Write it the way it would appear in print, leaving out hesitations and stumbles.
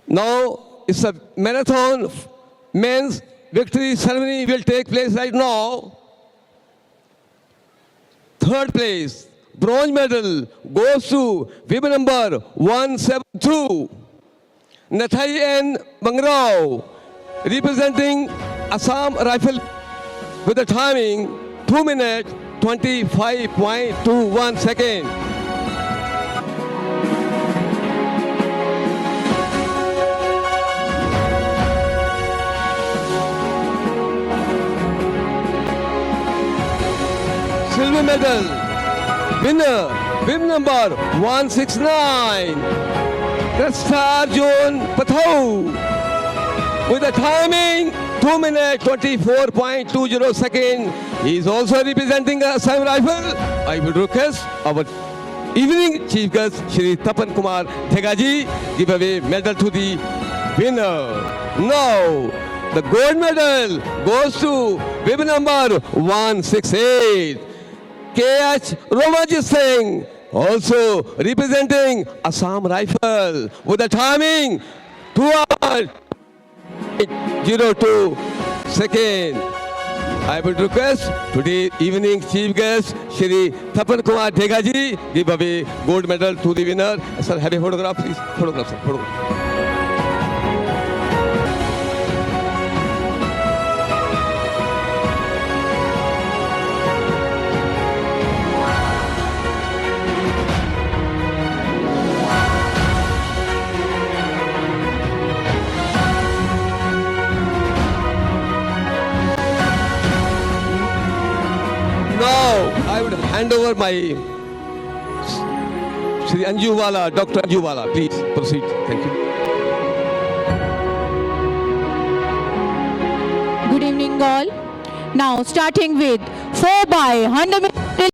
Now it's a marathon men's victory ceremony will take place right now. Third place, bronze medal goes to women number 172, Nathai N. Bangrao, representing Assam Rifle with the timing 2 minutes 25.21 seconds. Silver medal winner, women number 169, Krista Arjun Pathau, with a timing 2 minutes 24.20 seconds. He is also representing Assam Rifle. I would request our evening chief guest, Shri Tapan Kumar Thegaji, give away medal to the winner. Now, the gold medal goes to women number 168. K.H. Romaji Singh, also representing Assam Rifle, with a timing 2 hours 02 seconds. I would request today evening chief guest Shri Tapan Kumar Dhegaji give away gold medal to the winner. Sir, have a photograph, please. Photograph, sir. Photograph. Now, I would hand over my Shri Anjuwala, Dr. Anjuwala. Please proceed. Thank you. Good evening all. Now starting with 4 by 100 meter